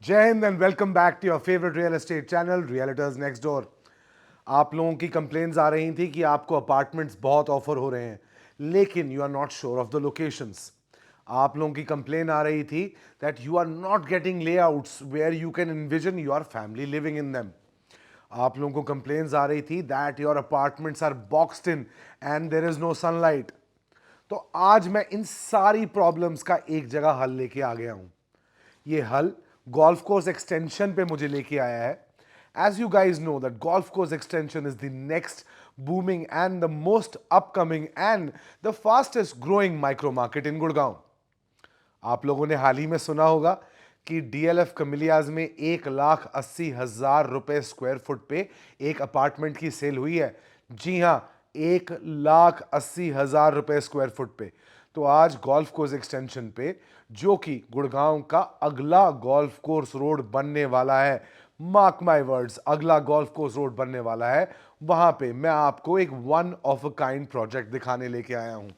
जय Hind and welcome back to your favourite real estate channel realtors next door. आप लोगों की कंप्लेंट्स आ रही थी कि आपको अपार्टमेंट्स बहुत ऑफर हो रहे हैं लेकिन you are not sure of the locations. आप लोगों की कंप्लेन आ रही थी that you are not getting layouts where you can envision your family living in them. आप लोगों को कंप्लेंट्स आ रही थी that your apartments are boxed in and there is no sunlight. तो आज मैं इन सारी प्रॉब्लम्स का एक जगह हल लेके आ गया हूं। ये हल गोल्फ कोर्स एक्सटेंशन पे मुझे लेके आया है। As you guys know that golf course extension is the next booming and the most upcoming and the fastest growing micro market in Gurgaon. आप लोगों ने हाल ही में सुना होगा कि डीएलएफ कमिलियाज में 1,80,000 रुपए स्क्वायर फुट पे एक अपार्टमेंट की सेल हुई है। जी हां, 1,80,000 रुपए स्क्वायर फुट पे। तो आज गोल्फ कोर्स एक्सटेंशन पे, जो कि गुड़गांव का अगला गोल्फ कोर्स रोड बनने वाला है, मार्क माई वर्ड्स, अगला गोल्फ कोर्स रोड बनने वाला है, वहां पे मैं आपको एक one of a kind project दिखाने लेके आया हूं।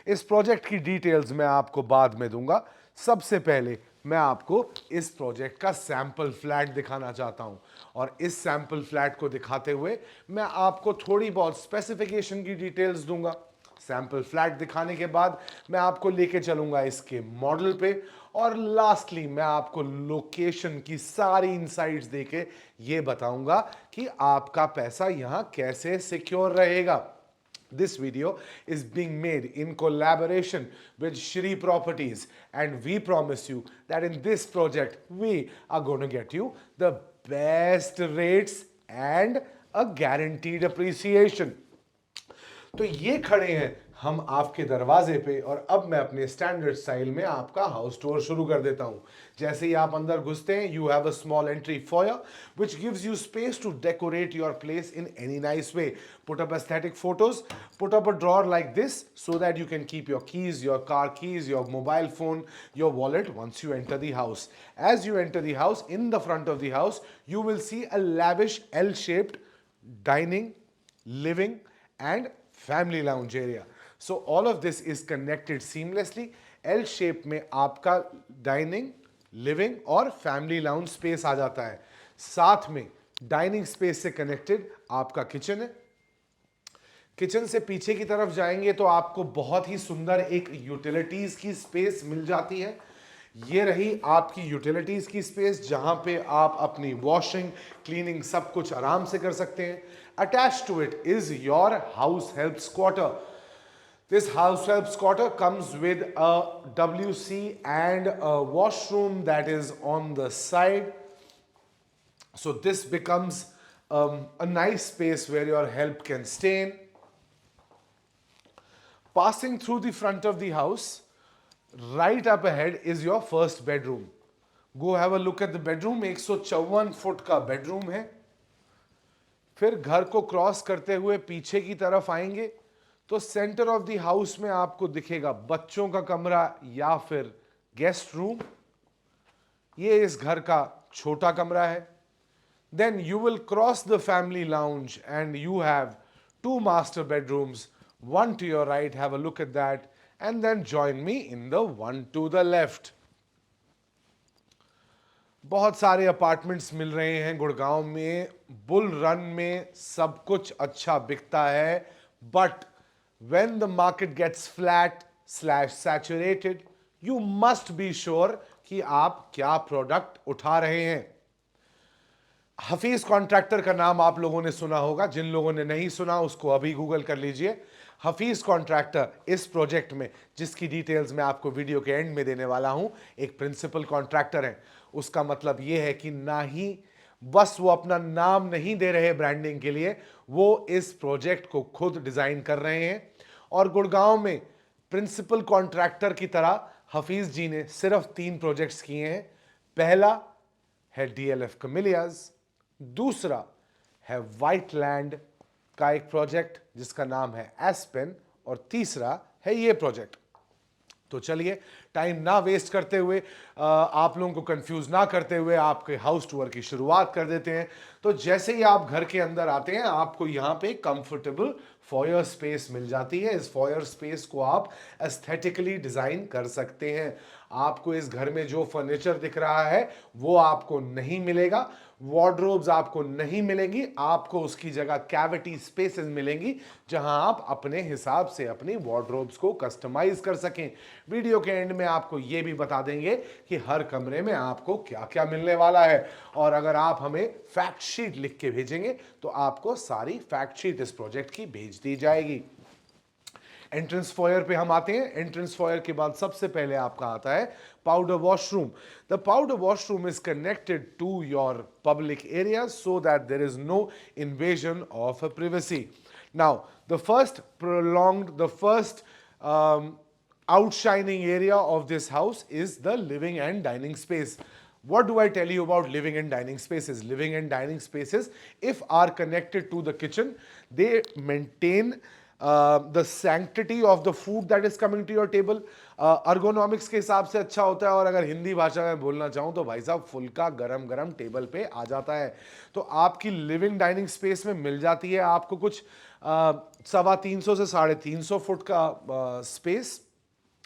इस प्रोजेक्ट की डिटेल्स मैं आपको बाद में दूंगा। सबसे पहले मैं आपको इस प्रोजेक्ट का सैंपल फ्लैट दिखाना चाहता हूं और इस सैंपल फ्लैट को दिखाते हुए मैं आपको थोड़ी बहुत स्पेसिफिकेशन की डिटेल्स दूंगा। सैंपल फ्लैट दिखाने के बाद मैं आपको लेके चलूंगा इसके मॉडल पे और लास्टली मैं आपको लोकेशन की सारी इनसाइट्स देके ये बताऊंगा कि आपका पैसा यहां कैसे सिक्योर रहेगा। This video is being made in collaboration with Shri Properties, and we promise you that in this project we are going to get you the best rates and a guaranteed appreciation. तो ये खड़े हैं हम आपके दरवाजे पे और अब मैं अपने स्टैंडर्ड स्टाइल में आपका हाउस टूर शुरू कर देता हूं। जैसे ही आप अंदर घुसते हैं, you have a small entry foyer which gives you space to decorate your place in any nice way. Put up aesthetic photos, put up a drawer like this so that you can keep your keys, your car keys, your mobile phone, your wallet once you enter the house. As you enter the house, in the front of the house, you will see a lavish L-shaped dining, living and family lounge area. So all of this is connected seamlessly. L shape में आपका dining, living और family lounge space आ जाता है। साथ में dining space से connected आपका kitchen है। किचन से पीछे की तरफ जाएंगे तो आपको बहुत ही सुंदर एक यूटिलिटीज की स्पेस मिल जाती है। ये रही आपकी यूटिलिटीज की स्पेस जहां पे आप अपनी वॉशिंग, क्लीनिंग सब कुछ आराम से कर सकते हैं। Attach to it is your house helps quarter. This house helps quarter comes with a WC and a washroom that is on the side. So this becomes a nice space where your help can stay in. Passing through the front of the house, right up ahead is your first bedroom. Go have a look at the bedroom. 154 foot का bedroom है। फिर घर को cross करते हुए पीछे की तरफ आएंगे तो सेंटर ऑफ द हाउस में आपको दिखेगा बच्चों का कमरा या फिर गेस्ट रूम। ये इस घर का छोटा कमरा है। Then you will cross the family lounge and you have two master bedrooms, one to your right, have a look at that and then join me in the one to the left. बहुत सारे apartments मिल रहे हैं गुड़गांव में, bull run में सब कुछ अच्छा बिकता है, but when the market gets flat slash saturated, you must be sure कि आप क्या प्रोडक्ट उठा रहे हैं। हफीज कॉन्ट्रैक्टर का नाम आप लोगों ने सुना होगा, जिन लोगों ने नहीं सुना उसको अभी गूगल कर लीजिए। हफीज कॉन्ट्रैक्टर इस प्रोजेक्ट में, जिसकी डिटेल्स मैं आपको वीडियो के एंड में देने वाला हूं, एक प्रिंसिपल कॉन्ट्रैक्टर है। उसका मतलब यह है कि ना ही बस वो अपना नाम नहीं दे रहे ब्रांडिंग के लिए, वो इस प्रोजेक्ट को खुद डिजाइन कर रहे हैं। और गुड़गांव में प्रिंसिपल कॉन्ट्रैक्टर की तरह हफीज जी ने सिर्फ 3 प्रोजेक्ट्स किए हैं। पहला है डीएलएफ कमिलियाज, दूसरा है व्हाइट लैंड का एक प्रोजेक्ट जिसका नाम है एस्पेन, और तीसरा है ये प्रोजेक्ट। तो चलिए टाइम ना वेस्ट करते हुए, आप लोगों को कंफ्यूज ना करते हुए आपके हाउस टूर की शुरुआत कर देते हैं। तो जैसे ही आप घर के अंदर आते हैं आपको यहां पे कंफर्टेबल फॉयर स्पेस मिल जाती है। इस फॉयर स्पेस को आप एस्थेटिकली डिजाइन कर सकते हैं। आपको इस घर में जो फर्नीचर दिख रहा है वो आपको नहीं मिलेगा, वार्डरोब्स आपको नहीं मिलेंगी, आपको उसकी जगह कैविटी स्पेसेस मिलेंगी जहां आप अपने हिसाब से अपनी वार्डरोब्स को कस्टमाइज कर सकें। वीडियो के एंड में आपको यह भी बता देंगे कि हर कमरे में आपको क्या क्या मिलने वाला है, और अगर आप हमें फैक्ट शीट लिख के भेजेंगे तो आपको सारी फैक्ट शीट इस प्रोजेक्ट की भेज दी जाएगी। एंट्रेंस फॉयर पे हम आते हैं। एंट्रेंस फॉयर के बाद सबसे पहले आपका आता है powder washroom. The powder washroom is connected to your public area so that there is no invasion of privacy. Now, the first outshining area of this house is the living and dining space. What do I tell you about living and dining spaces? Living and dining spaces, if are connected to the kitchen, they maintain the sanctity of the food that is coming to your table. Ergonomics के हिसाब से अच्छा होता है, और अगर हिंदी भाषा में बोलना चाहूँ तो भाई साहब फुल्का गरम गरम टेबल पे आ जाता है। तो आपकी लिविंग डाइनिंग स्पेस में मिल जाती है आपको कुछ 350 से 350 फुट का space,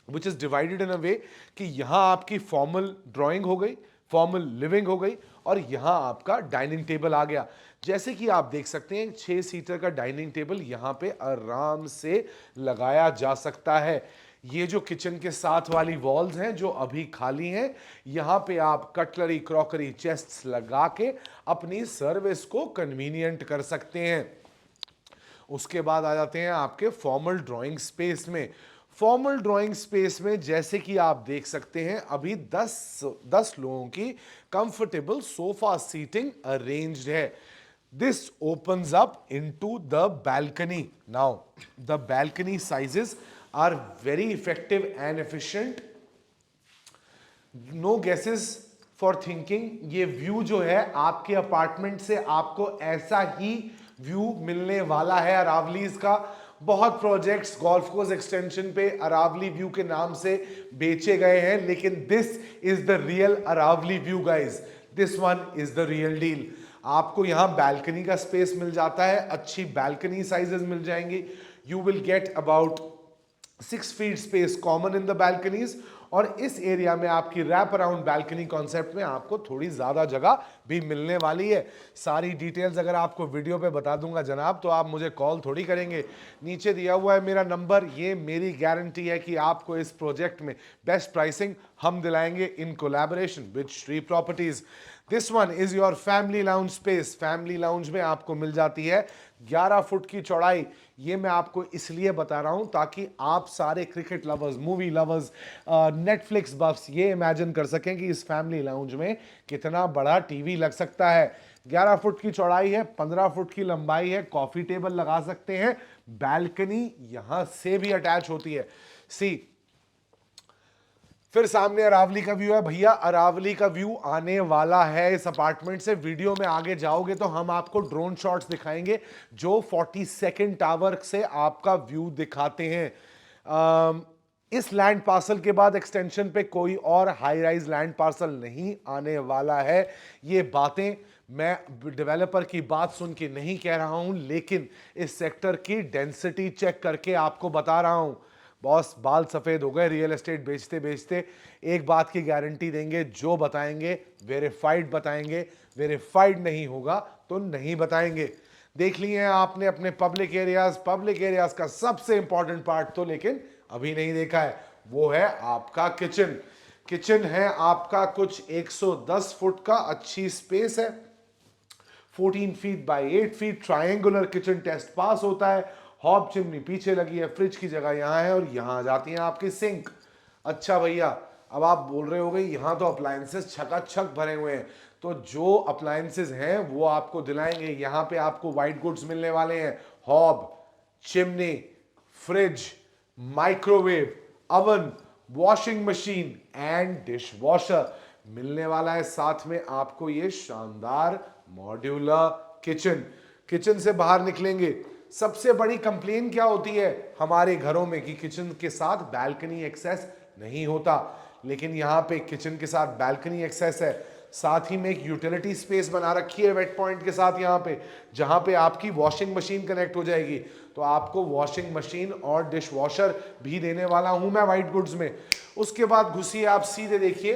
which is divided in a way कि यहां आपकी फॉर्मल ड्राइंग हो गई, फॉर्मल लिविंग हो गई, और यहां आपका डाइनिंग टेबल आ गया। जैसे कि आप देख सकते हैं 6 सीटर का डाइनिंग टेबल यहां पे आराम से लगाया जा सकता है। ये जो किचन के साथ वाली वॉल्स हैं जो अभी खाली हैं, यहां पे आप कटलरी, क्रॉकरी, चेस्ट्स लगा के अपनी सर्विस को कन्वीनियंट कर सकते हैं। उसके बाद आ जाते हैं आपके फॉर्मल ड्राइंग स्पेस में। फॉर्मल ड्राइंग स्पेस में जैसे कि आप देख सकते हैं अभी 10 लोगों की कंफर्टेबल सोफा सीटिंग अरेंज्ड है। This opens up into the balcony. Now, the balcony sizes are very effective and efficient. No guesses for thinking, ये व्यू जो है आपके अपार्टमेंट से आपको ऐसा ही व्यू मिलने वाला है अरावलीज का। बहुत प्रोजेक्ट्स गोल्फ कोर्स एक्सटेंशन पे अरावली व्यू के नाम से बेचे गए हैं, लेकिन this is the real Aravalli view guys. This one is the real deal. आपको यहां बैल्कनी का स्पेस मिल जाता है, अच्छी बैल्कनी साइजेस मिल जाएंगी। You will get about 6 feet space common in the balconies, और इस एरिया में आपकी रैप अराउंड बैल्कनी कॉन्सेप्ट में आपको थोड़ी ज्यादा जगह भी मिलने वाली है। सारी डिटेल्स अगर आपको वीडियो पे बता दूंगा जनाब तो आप मुझे कॉल थोड़ी करेंगे। नीचे दिया हुआ है मेरा नंबर, ये मेरी गारंटी है कि आपको इस प्रोजेक्ट में बेस्ट प्राइसिंग हम दिलाएंगे in collaboration with Shri properties. This one is your family lounge space. Family lounge में आपको मिल जाती है 11 फुट की चौड़ाई। ये मैं आपको इसलिए बता रहा हूं ताकि आप सारे cricket lovers, movie lovers, Netflix बफ्स ये इमेजिन कर सकें कि इस फैमिली लाउंज में कितना बड़ा टीवी लग सकता है। 11 फुट की चौड़ाई है, 15 फुट की लंबाई है, कॉफी टेबल लगा सकते हैं, बैल्कनी यहां से भी अटैच होती है। सी, फिर सामने अरावली का व्यू है। भैया अरावली का व्यू आने वाला है इस अपार्टमेंट से। वीडियो में आगे जाओगे तो हम आपको ड्रोन शॉट्स दिखाएंगे जो 42nd टावर से आपका व्यू दिखाते हैं। इस लैंड पार्सल के बाद एक्सटेंशन पे कोई और हाई राइज लैंड पार्सल नहीं आने वाला है। ये बातें मैं डेवलपर की बात सुन के नहीं कह रहा हूं, लेकिन इस सेक्टर की डेंसिटी चेक करके आपको बता रहा हूं। बॉस बाल सफेद हो गए रियल एस्टेट बेचते बेचते। एक बात की गारंटी देंगे, जो बताएंगे वेरीफाइड बताएंगे, वेरीफाइड नहीं होगा तो नहीं बताएंगे। देख लिए हैं आपने अपने पब्लिक एरियाज का सबसे इंपॉर्टेंट पार्ट तो लेकिन अभी नहीं देखा है, वो है आपका किचन। किचन है आपका कुछ 110 फुट का अच्छी स्पेस है, 14 feet by 8 feet triangular kitchen test pass होता है। हॉब चिमनी पीछे लगी है, फ्रिज की जगह यहां है, और यहां जाती है आपकी सिंक। अच्छा भैया, अब आप बोल रहे होगे यहां तो अप्लायंसेस छकाछक भरे हुए हैं, तो जो अप्लायंसेस हैं वो आपको दिलाएंगे। यहां पे आपको व्हाइट गुड्स मिलने वाले हैं, hob, chimney, fridge, microwave, oven, washing machine and dish washer मिलने वाला है। साथ में आपको ये शानदार मॉड्यूलर किचन। किचन से बाहर निकलेंगे, सबसे बड़ी कंप्लेन क्या होती है हमारे घरों में कि किचन के साथ बैल्कनी एक्सेस नहीं होता, लेकिन यहां पे किचन के साथ बैल्कनी एक्सेस है। साथ ही में एक यूटिलिटी स्पेस बना रखी है वेट पॉइंट के साथ यहाँ पे, जहाँ पे आपकी वॉशिंग मशीन कनेक्ट हो जाएगी। तो आपको वॉशिंग मशीन और डिश वॉशर भी देने वाला हूं मैं वाइट गुड्स में। उसके बाद घुसिए आप सीधे देखिए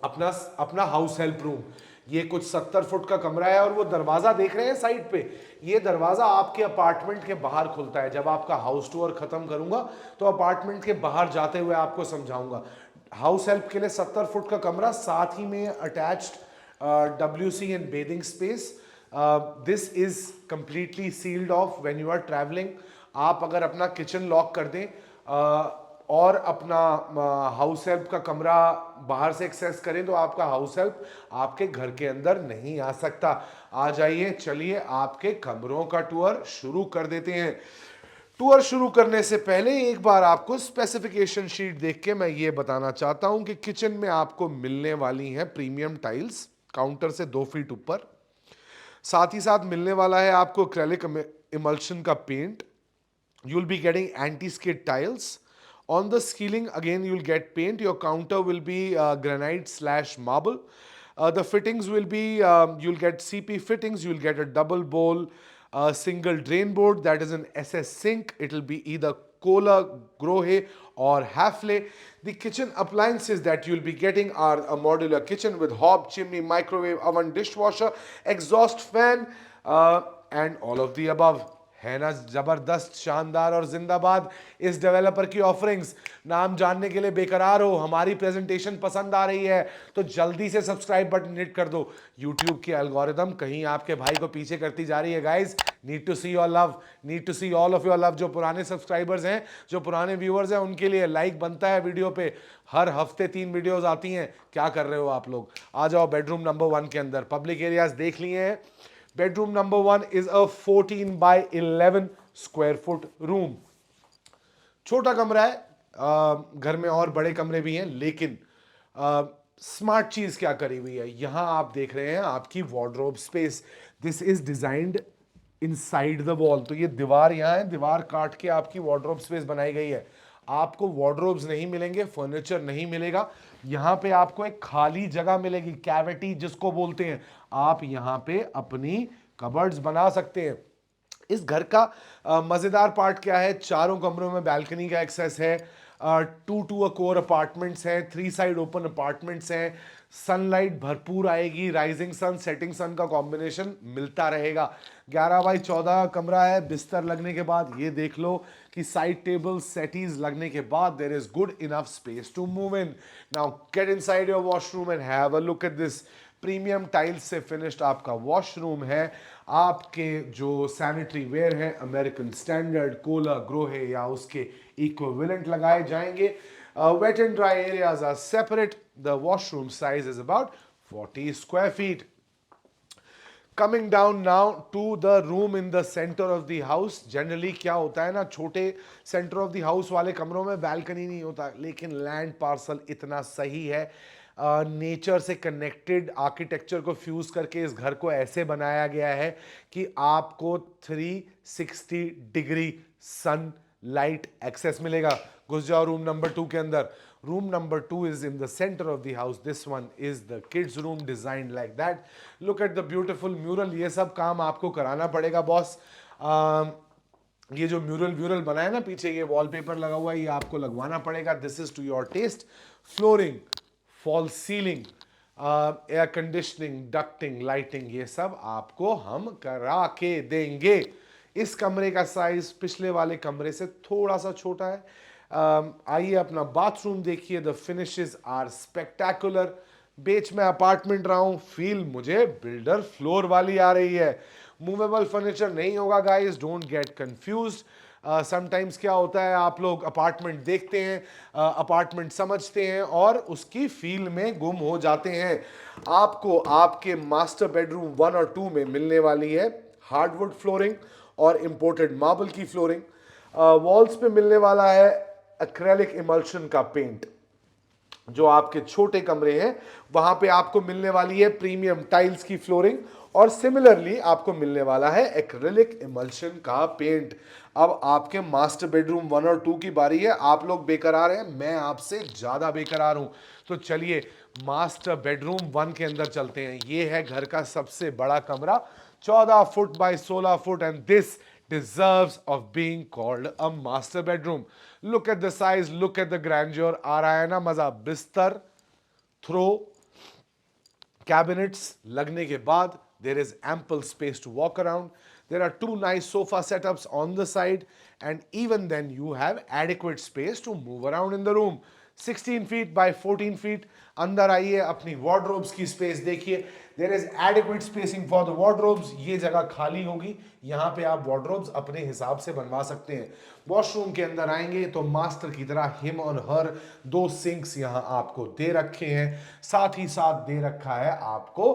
अपना अपना हाउस हेल्प रूम। ये कुछ 70 फुट का कमरा है और वो दरवाजा देख रहे हैं साइड पे, ये दरवाजा आपके अपार्टमेंट के बाहर खुलता है। जब आपका हाउस टूर खत्म करूंगा तो अपार्टमेंट के बाहर जाते हुए आपको समझाऊंगा। हाउस हेल्प के लिए 70 फुट का कमरा, साथ ही में attached WC and bathing space. This is completely sealed off when you are travelling. आप अगर अपना किचन लॉक कर दें और अपना हाउस हेल्प का कमरा बाहर से एक्सेस करें तो आपका हाउस हेल्प आपके घर के अंदर नहीं आ सकता। आ जाइए, चलिए आपके कमरों का टूर शुरू कर देते हैं। टूर शुरू करने से पहले एक बार आपको स्पेसिफिकेशन शीट देख के मैं ये बताना चाहता हूं कि किचन में आपको मिलने वाली हैं प्रीमियम टाइल्स, काउंटर से 2 फीट ऊपर। साथ ही साथ मिलने वाला है आपको एक्रेलिक इमल्शन का paint. You'll be getting anti-skid tiles. On the ceiling, again, you'll get paint. Your counter will be granite slash marble. The fittings will be, you'll get CP fittings, you'll get a double bowl, single drain board, that is an SS sink. It'll be either Kohler, Grohe or Hafele. The kitchen appliances that you'll be getting are a modular kitchen with hob, chimney, microwave, oven, dishwasher, exhaust fan, and all of the above. है ना जबरदस्त, शानदार और जिंदाबाद इस developer की offerings. नाम जानने के लिए बेकरार हो, हमारी प्रेजेंटेशन पसंद आ रही है तो जल्दी से सब्सक्राइब बटन हिट कर दो। यूट्यूब की एल्गोरिदम कहीं आपके भाई को पीछे करती जा रही है guys. Need to see your love, need to see all of your love. जो पुराने सब्सक्राइबर्स हैं, जो पुराने व्यूअर्स हैं, उनके लिए लाइक बनता है वीडियो पे। हर हफ्ते 3 वीडियोस आती हैं, क्या कर रहे हो आप लोग? आ जाओ बेडरूम नंबर 1 के अंदर। पब्लिक एरियाज देख लिए हैं। Bedroom number 1 is a 14 by 11 square foot room. छोटा कमरा है, घर में और बड़े कमरे भी हैं, लेकिन स्मार्ट चीज क्या करी हुई है, यहां आप देख रहे हैं आपकी wardrobe space. This is designed inside the wall. तो ये दीवार यहां है, दीवार काट के आपकी वार्डरोब स्पेस बनाई गई है। आपको वार्डरोब्स नहीं मिलेंगे, फर्नीचर नहीं मिलेगा। यहां पे आपको एक खाली जगह मिलेगी, कैविटी जिसको बोलते हैं। आप यहां पे अपनी कबर्ड्स बना सकते हैं। इस घर का मजेदार पार्ट क्या है, चारों कमरों में बैल्कनी का एक्सेस है। 2 कोर अपार्टमेंट्स हैं, 3 साइड ओपन अपार्टमेंट्स हैं। सनलाइट भरपूर आएगी, राइजिंग सन सेटिंग सन का कॉम्बिनेशन मिलता रहेगा। 11 बाई 14 कमरा है। बिस्तर लगने के बाद ये देख लो कि साइड टेबल सेटीज लगने के बाद there is good enough space to move in. Now get inside your washroom and have a look at this. Premium tiles से फिनिश्ड आपका वॉशरूम है। आपके जो सैनिटरी वेयर है अमेरिकन स्टैंडर्ड, कोला, ग्रोहे या उसके इक्विवेलेंट लगाए जाएंगे। Wet and dry areas are separate. The washroom size is about 40 square feet. Coming down now to the room in the center of the house. Generally क्या होता है ना, छोटे center of the house वाले कमरों में balcony नहीं होता, लेकिन land parcel इतना सही है, नेचर से कनेक्टेड आर्किटेक्चर को फ्यूज करके इस घर को ऐसे बनाया गया है कि आपको 360 डिग्री सन लाइट एक्सेस मिलेगा। घुस जाओ रूम नंबर 2 के अंदर। Room number 2 is in the center of the house. This one is the kids room designed like that. Look at the beautiful mural. ये सब काम आपको कराना पड़ेगा बॉस। ये जो म्यूरल बना है ना पीछे, ये वॉलपेपर लगा हुआ है, ये आपको लगवाना पड़ेगा। This is to your taste. Flooring, false ceiling, air conditioning, ducting, lighting, ये सब आपको हम करा के देंगे। इस कमरे का साइज पिछले वाले कमरे से थोड़ा सा छोटा है। आइए अपना बाथरूम देखिए। The finishes are spectacular. बेच में अपार्टमेंट रहा हूं, फील मुझे बिल्डर फ्लोर वाली आ रही है। मूवेबल फर्नीचर नहीं होगा guys, don't get confused. Sometimes क्या होता है, आप लोग अपार्टमेंट देखते हैं, अपार्टमेंट समझते हैं और उसकी फील में गुम हो जाते हैं। आपको आपके मास्टर बेडरूम 1 और 2 में मिलने वाली है हार्डवुड फ्लोरिंग और इंपोर्टेड मार्बल की फ्लोरिंग। वॉल्स पे मिलने वाला है एक्रेलिक इमल्शन का पेंट। जो आपके छोटे कमरे हैं वहां पे आपको मिलने वाली है प्रीमियम टाइल्स की फ्लोरिंग और सिमिलरली आपको मिलने वाला है एक्रिलिक इमल्शन का पेंट। अब आपके मास्टर बेडरूम 1 और 2 की बारी है। आप लोग बेकरार हैं, मैं आपसे ज्यादा बेकरार हूं। तो चलिए मास्टर बेडरूम 1 के अंदर चलते हैं। ये है घर का सबसे बड़ा कमरा, 14 foot by 16 foot, and this deserves of being called a master bedroom. Look at the size, look at the grandeur. आ रहा है ना मजा? बिस्तर, थ्रो, cabinets लगने के बाद there is ample space to walk around. There are two nice sofa setups on the side, and even then you have adequate space to move around in the room. 16 feet by 14 feet. अंदर आइए, अपनी wardrobes की space देखिए. There is adequate spacing for the wardrobes. ये जगह खाली होगी, यहाँ पे आप wardrobes अपने हिसाब से बनवा सकते हैं. वॉशरूम के अंदर आएंगे तो मास्टर की तरह हिम और हर 2 सिंक्स यहाँ आपको दे रखे हैं. साथ ही साथ दे रखा है आपको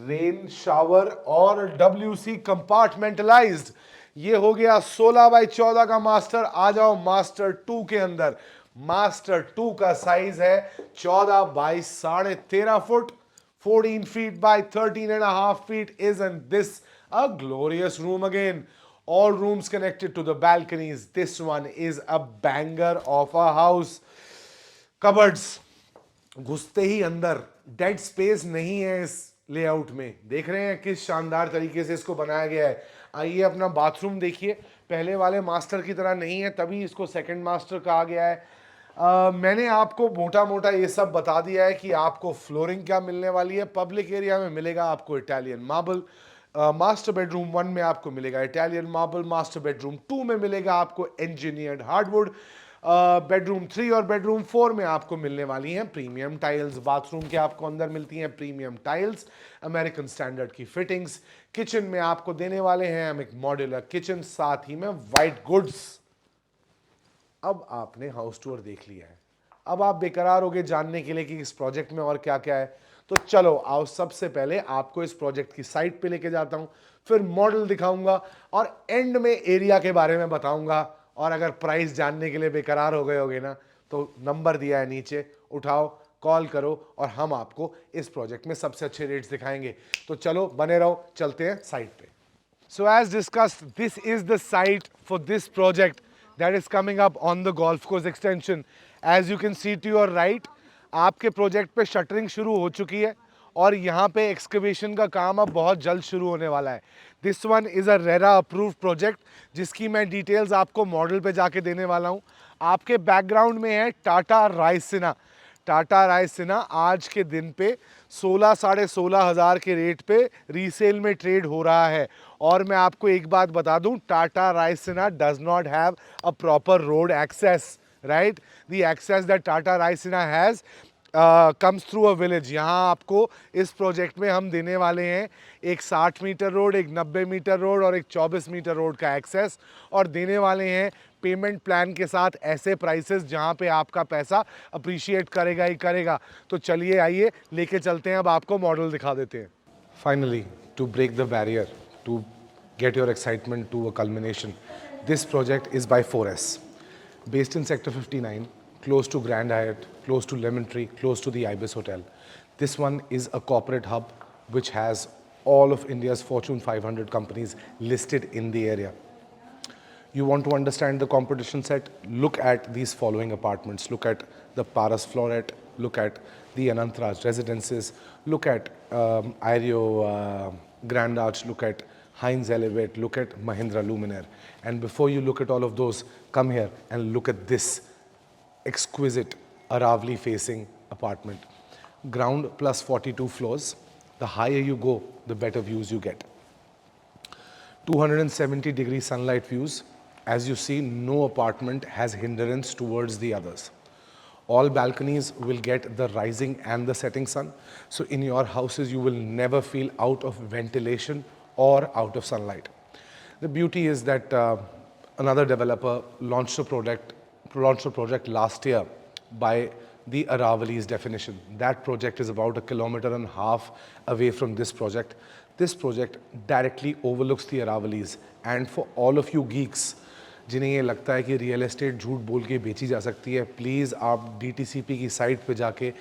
रेन शावर और WC कंपार्टमेंटलाइज्ड. ये हो गया 16 बाई 14 का मास्टर. आ जाओ मास्टर 2 के अंदर. मास्टर 2 का साइज है 14 by 13.5 foot, 14 feet by 13.5 feet. Isn't this a glorious room again? All rooms connected to the balconies. This one is a banger of a house. Cupboards, घुसते ही अंदर dead space नहीं है इस layout में. देख रहे हैं किस शानदार तरीके से इसको बनाया गया है. आइए अपना बाथरूम देखिए. पहले वाले मास्टर की तरह नहीं है, तभी इसको सेकंड मास्टर कहा गया है. मैंने आपको मोटा मोटा ये सब बता दिया है कि आपको फ्लोरिंग क्या मिलने वाली है. पब्लिक एरिया में मिलेगा आपको इटालियन मार्बल. मास्टर बेडरूम 1 में आपको मिलेगा इटालियन मार्बल. मास्टर बेडरूम 2 में मिलेगा आपको इंजीनियर्ड हार्डवुड. बेडरूम 3 और बेडरूम 4 में आपको मिलने वाली हैं प्रीमियम टाइल्स. बाथरूम के आपको अंदर मिलती हैं प्रीमियम टाइल्स, अमेरिकन स्टैंडर्ड की फिटिंग्स. किचन में आपको देने वाले हैं हम एक मॉड्यूलर किचन, साथ ही में वाइट गुड्स. अब आपने हाउस टूर देख लिया है. अब आप बेकरार होगे जानने के लिए कि इस प्रोजेक्ट में और क्या क्या है. तो चलो आओ, सबसे पहले आपको इस प्रोजेक्ट की साइट पे लेके जाता हूं, फिर मॉडल दिखाऊंगा और एंड में एरिया के बारे में बताऊंगा. और अगर प्राइस जानने के लिए बेकरार हो गए होगे ना, तो नंबर दिया है नीचे, उठाओ, कॉल करो और हम आपको इस प्रोजेक्ट में सबसे अच्छे रेट्स दिखाएंगे. तो चलो बने रहो, चलते हैं साइट पे. So as discussed, this is the site for this project that is coming up on the golf course extension. As you can see to your right, आपके प्रोजेक्ट पे शटरिंग शुरू हो चुकी है और यहाँ पे एक्सकवेशन का काम अब बहुत जल्द शुरू होने वाला है. This one is a RERA approved project जिसकी मैं डिटेल्स आपको मॉडल पे जाके देने वाला हूँ. आपके बैकग्राउंड में है टाटा रायसिना. टाटा रायसिना आज के दिन पे 16-16,500 के रेट पे रीसेल में ट्रेड हो रहा है. और मैं आपको एक बात बता दूं, Tata Raisina does not have a proper road access, right. The access that Tata Raisina has comes through a village. यहाँ आपको इस प्रोजेक्ट में हम देने वाले हैं एक 60 मीटर रोड, एक 90 मीटर रोड और एक 24 मीटर रोड का एक्सेस. और देने वाले हैं पेमेंट प्लान के साथ ऐसे प्राइसेस जहाँ पे आपका पैसा अप्रिशिएट करेगा ही करेगा. तो चलिए आइए लेके चलते हैं, अब आपको मॉडल दिखा देते हैं. Finally, to break the barrier, to get your excitement to a culmination, this project is by 4S, based in Sector 59, close to Grand Hyatt, close to Lemon Tree, close to the Ibis Hotel. This one is a corporate hub which has all of India's Fortune 500 companies listed in the area. You want to understand the competition set? Look at these following apartments. Look at the Paras Floret, look at the Anantraj Residences, look at Aereo Grand Arch, look at Heinz Elevate, look at Mahindra Luminaire. And before you look at all of those, come here and look at this exquisite Aravali facing apartment. Ground plus 42 floors. The higher you go, the better views you get. 270-degree sunlight views. As you see, no apartment has hindrance towards the others. All balconies will get the rising and the setting sun. So in your houses, you will never feel out of ventilation or out of sunlight. The beauty is that another developer launched a project last year by the Aravali's definition. That project is about 1.5 kilometers away from this project. This project directly overlooks the Aravalis. And for all of you geeks, जिन्हें ये लगता है कि real estate झूठ बोल के बेची जा सकती है, प्लीज़ आप DTCP की साइट पे जाके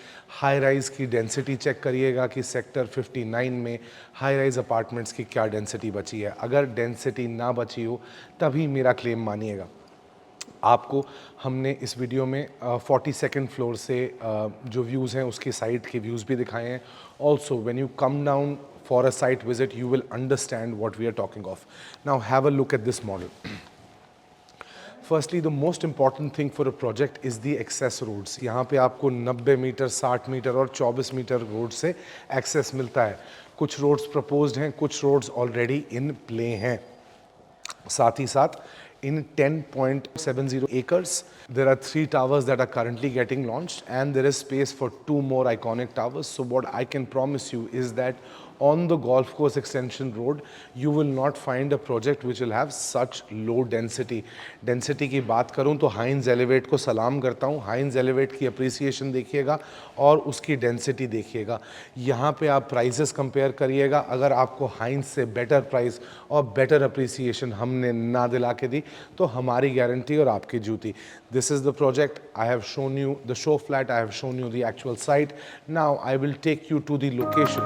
हाई राइज़ की डेंसिटी चेक करिएगा कि सेक्टर 59 में हाई राइज़ अपार्टमेंट्स की क्या डेंसिटी बची है। अगर डेंसिटी ना बची हो तभी मेरा क्लेम मानिएगा। आपको हमने इस वीडियो में 42nd फ्लोर से जो व्यूज़ हैं उसकी साइट के व्यूज़ भी दिखाए हैं। Also when you come down for a site visit you will understand what we are talking of. Now have a look at this model. Firstly the most important thing for a project is the access roads. यहाँ पे आपको 90 metre, 60 metre और 24 metre road से access मिलता है। कुछ roads proposed हैं, कुछ रोड्स ऑलरेडी इन प्ले हैं। साथ ही साथ in 10.70 acres there are 3 towers that are currently getting launched and there is space for 2 more iconic towers. So what I can promise you is that on the golf course extension road you will not find a project which will have such low density की बात करूं तो हाइंस elevate को सलाम करता हूं। हाइंस elevate की appreciation देखिएगा और उसकी डेंसिटी देखिएगा। यहाँ पे आप प्राइसेस कंपेयर करिएगा। अगर आपको हाइंस से बेटर प्राइस और बेटर अप्रिसिएशन हमने ना दिला के दी तो हमारी गारंटी और आपकी जूती। This is the project. I have shown you the show flat, I have shown you the actual site. Now I will take you to the location.